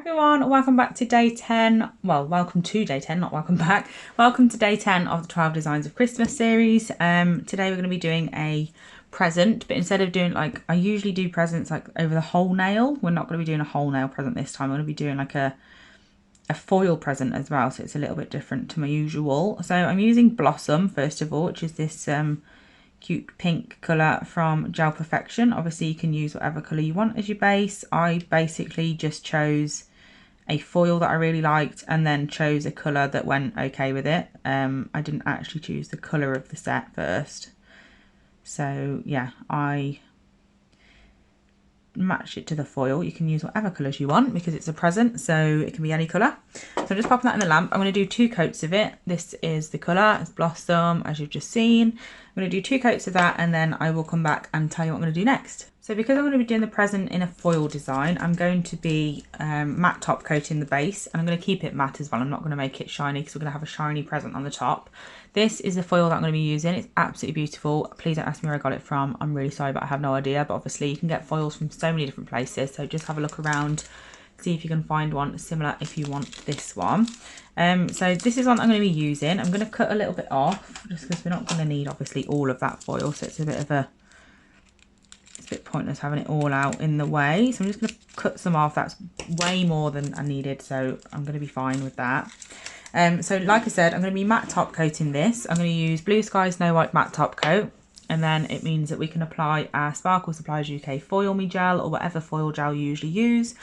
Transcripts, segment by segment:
everyone, welcome back to day 10. Well, welcome to day 10, not welcome back. Welcome to day 10 of the 12 Designs of Christmas series. Today we're going to be doing a present, but instead of doing like, I usually do presents like over the whole nail, we're not going to be doing a whole nail present this time. We're going to be doing like a foil present as well, so it's a little bit different to my usual. So I'm using Blossom first of all, which is this cute pink colour from Gel Perfection. Obviously you can use whatever colour you want as your base. I basically just chose a foil that I really liked and then chose a colour that went okay with it. I didn't actually choose the colour of the set first. So yeah, I matched it to the foil. You can use whatever colours you want because it's a present, so it can be any colour. So I'm just popping that in the lamp. I'm going to do 2 coats of it. This is the colour, it's Blossom, as you've just seen. I'm going to do 2 coats of that and then I will come back and tell you what I'm going to do next. So because I'm going to be doing the present in a foil design, I'm going to be matte top coating the base, and I'm going to keep it matte as well. I'm not going to make it shiny because we're going to have a shiny present on the top. This is the foil that I'm going to be using. It's absolutely beautiful. Please don't ask me where I got it from. I'm really sorry, but I have no idea. But obviously you can get foils from so many different places. So just have a look around, see if you can find one similar if you want this one. So this is one I'm going to be using. I'm going to cut a little bit off just because we're not going to need obviously all of that foil. So it's a bit pointless having it all out in the way. So I'm just going to cut some off. That's way more than I needed, so I'm going to be fine with that. So like I said, I'm going to be matte top coating this. I'm going to use Blue Sky Snow White matte top coat, and then it means that we can apply our Sparkle Supplies UK Foil Me Gel or whatever foil gel you usually use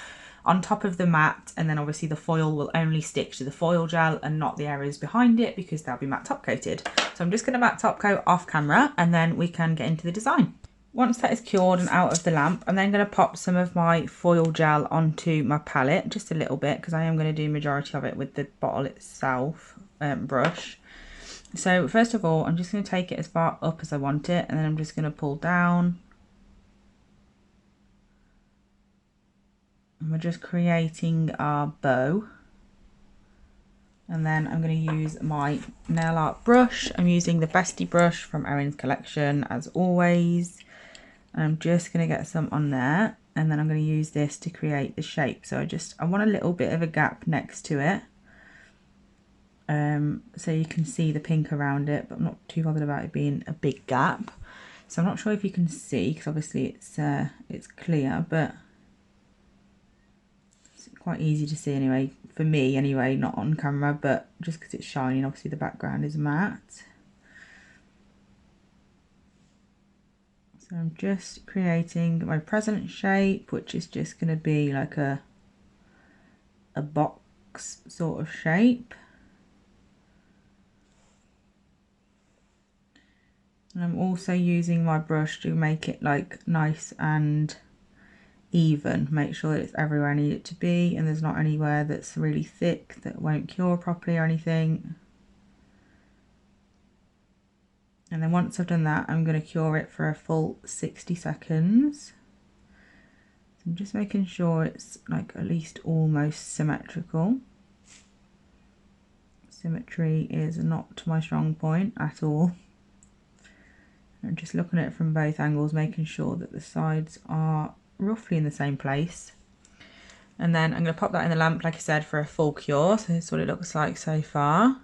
on top of the matte, and then obviously the foil will only stick to the foil gel and not the areas behind it because they'll be matte top coated. So I'm just going to matte top coat off camera and then we can get into the design. Once that is cured and out of the lamp, I'm then going to pop some of my foil gel onto my palette, just a little bit, because I am going to do majority of it with the bottle itself, brush. So first of all, I'm just going to take it as far up as I want it, and then I'm just going to pull down. And we're just creating our bow. And then I'm going to use my nail art brush. I'm using the Bestie brush from Erin's collection, as always. I'm just going to get some on there, and then I'm going to use this to create the shape. So I want a little bit of a gap next to it, so you can see the pink around it, but I'm not too bothered about it being a big gap. So I'm not sure if you can see because obviously it's clear, but it's quite easy to see anyway, for me anyway, not on camera, but just because it's shiny and obviously the background is matte. So I'm just creating my present shape, which is just going to be like a box sort of shape. And I'm also using my brush to make it like nice and even, make sure that it's everywhere I need it to be, and there's not anywhere that's really thick that won't cure properly or anything. And then once I've done that, I'm going to cure it for a full 60 seconds. So I'm just making sure it's like at least almost symmetrical. Symmetry is not my strong point at all. I'm just looking at it from both angles, making sure that the sides are roughly in the same place. And then I'm going to pop that in the lamp, like I said, for a full cure. So this is what it looks like so far.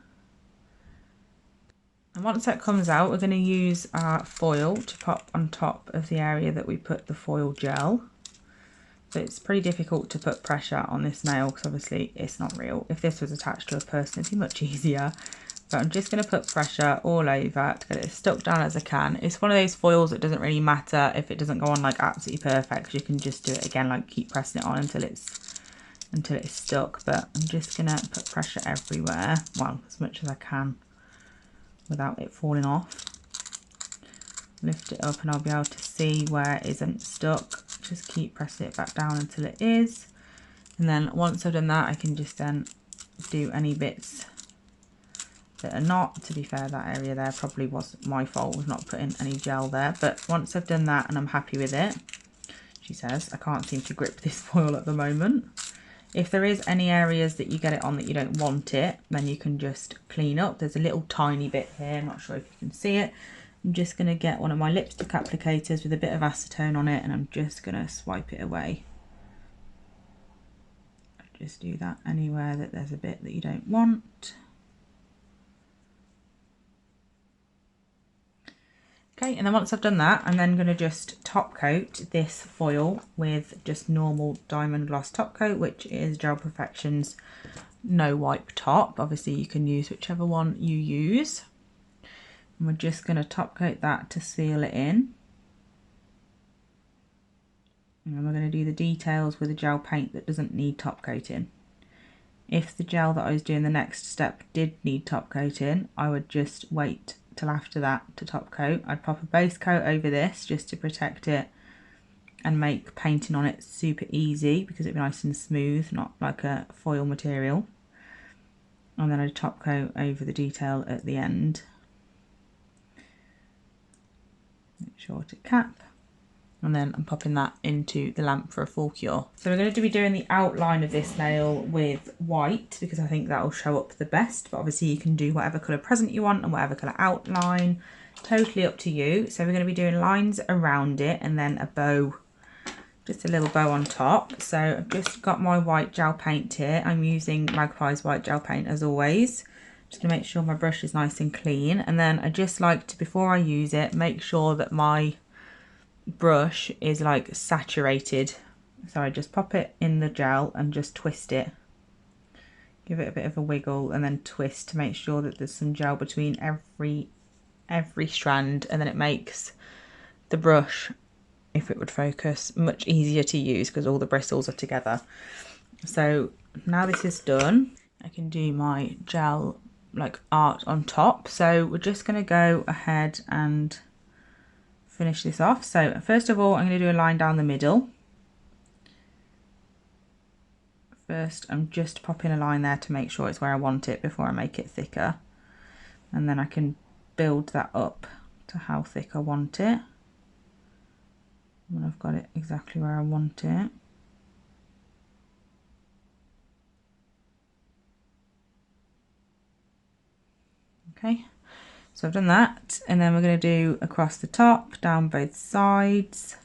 And once that comes out, we're going to use our foil to pop on top of the area that we put the foil gel. So it's pretty difficult to put pressure on this nail because obviously it's not real. If this was attached to a person, it'd be much easier. But I'm just going to put pressure all over to get it as stuck down as I can. It's one of those foils that doesn't really matter if it doesn't go on like absolutely perfect. You can just do it again, like keep pressing it on until it's stuck. But I'm just going to put pressure everywhere, well, as much as I can, without it falling off. Lift it up and I'll be able to see where it isn't stuck. Just keep pressing it back down until it is. And then once I've done that, I can just then do any bits that are not. To be fair, that area there probably was my fault with not putting any gel there. But once I've done that and I'm happy with it, she says, I can't seem to grip this foil at the moment. If there is any areas that you get it on that you don't want it, then you can just clean up. There's a little tiny bit here, I'm not sure if you can see it. I'm just going to get one of my lipstick applicators with a bit of acetone on it, and I'm just going to swipe it away. just do that anywhere that there's a bit that you don't want. Okay, and then once I've done that, I'm then going to just top coat this foil with just normal diamond gloss top coat, which is Gel Perfection's no wipe top. Obviously you can use whichever one you use. And we're just going to top coat that to seal it in. And then we're going to do the details with a gel paint that doesn't need top coating. If the gel that I was doing the next step did need top coating, I would just wait till after that to top coat. I'd pop a base coat over this just to protect it and make painting on it super easy, because it'd be nice and smooth, not like a foil material. And then I'd top coat over the detail at the end. Make sure to cap. And then I'm popping that into the lamp for a full cure. So we're going to be doing the outline of this nail with white, because I think that'll show up the best. But obviously you can do whatever colour present you want and whatever colour outline. Totally up to you. So we're going to be doing lines around it and then a bow, just a little bow on top. So I've just got my white gel paint here. I'm using Magpie's white gel paint as always, just to make sure my brush is nice and clean. And then I just like to, before I use it, make sure that my brush is like saturated. So I just pop it in the gel and just twist it, give it a bit of a wiggle and then twist to make sure that there's some gel between every strand, and then it makes the brush, if it would focus, much easier to use because all the bristles are together. So now this is done, I can do my gel like art on top. So we're just going to go ahead and finish this off. So first of all, I'm going to do a line down the middle. First, I'm just popping a line there to make sure it's where I want it before I make it thicker. And then I can build that up to how thick I want it. When I've got it exactly where I want it. Okay. So I've done that, and then we're going to do across the top, down both sides.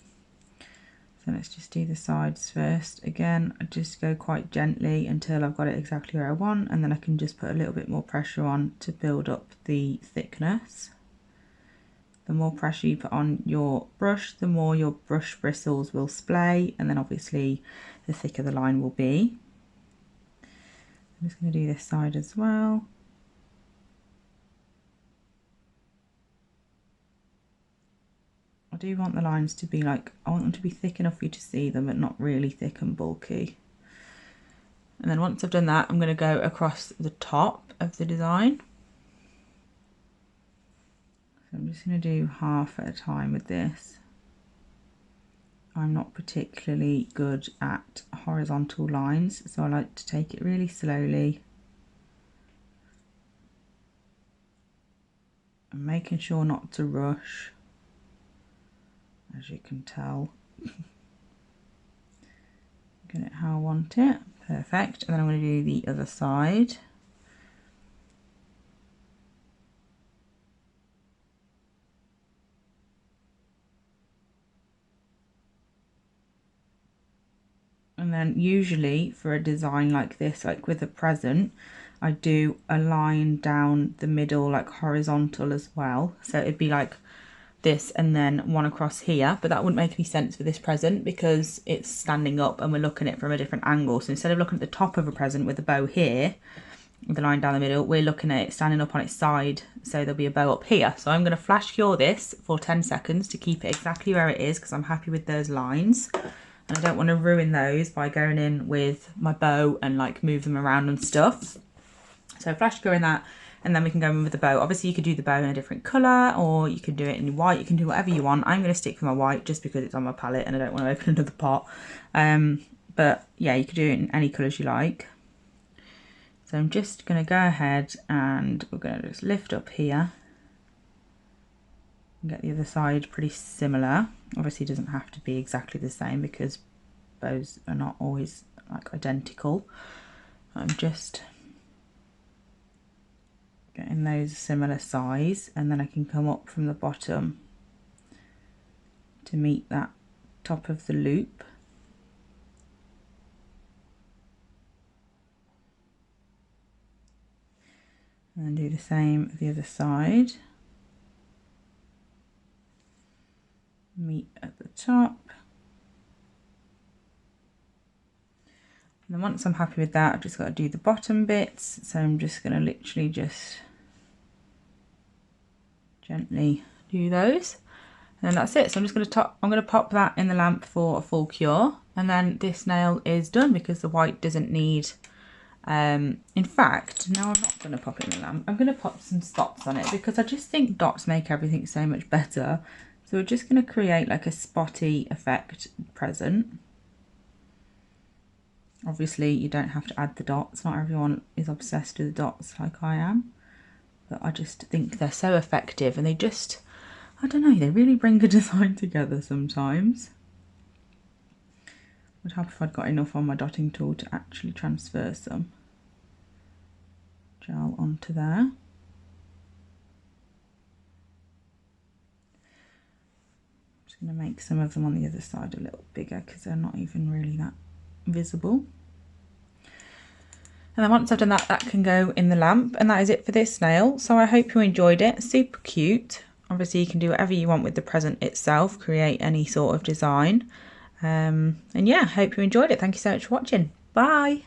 So let's just do the sides first. Again, I just go quite gently until I've got it exactly where I want, and then I can just put a little bit more pressure on to build up the thickness. The more pressure you put on your brush, the more your brush bristles will splay, and then obviously the thicker the line will be. I'm just going to do this side as well. I do want the lines to be like, I want them to be thick enough for you to see them, but not really thick and bulky. And then once I've done that, I'm going to go across the top of the design. So I'm just going to do half at a time with this. I'm not particularly good at horizontal lines, so I like to take it really slowly. And making sure not to rush. As you can tell, get it how I want it. Perfect. And then I'm going to do the other side. And then usually for a design like this, like with a present, I do a line down the middle, like horizontal as well. So it'd be like this and then one across here, but that wouldn't make any sense for this present because it's standing up and we're looking at it from a different angle. So instead of looking at the top of a present with a bow here, with the line down the middle, we're looking at it standing up on its side, so there'll be a bow up here. So I'm going to flash cure this for 10 seconds to keep it exactly where it is, because I'm happy with those lines and I don't want to ruin those by going in with my bow and like move them around and stuff. So flash curing that, and then we can go in with the bow. Obviously you could do the bow in a different colour, or you could do it in white. You can do whatever you want. I'm going to stick with my white just because it's on my palette and I don't want to open another pot. But yeah, you could do it in any colours you like. So I'm just going to go ahead and we're going to just lift up here and get the other side pretty similar. Obviously it doesn't have to be exactly the same because bows are not always like identical. I'm just getting those similar size, and then I can come up from the bottom to meet that top of the loop. And then do the same the other side. Meet at the top. And then once I'm happy with that, I've just got to do the bottom bits. So I'm just going to literally just gently do those. And then that's it. So I'm just going to pop that in the lamp for a full cure. And then this nail is done because the white doesn't need, in fact, no, I'm not going to pop it in the lamp. I'm going to pop some spots on it because I just think dots make everything so much better. So we're just going to create like a spotty effect present. Obviously you don't have to add the dots. Not everyone is obsessed with the dots like I am. But I just think they're so effective and they just, I don't know, they really bring a design together sometimes. I'd hope if I'd got enough on my dotting tool to actually transfer some gel onto there. I'm just going to make some of them on the other side a little bigger because they're not even really that visible. And then once I've done that, that can go in the lamp, and that is it for this nail. So I hope you enjoyed it. Super cute. Obviously you can do whatever you want with the present itself, create any sort of design. And yeah, hope you enjoyed it. Thank you so much for watching. Bye.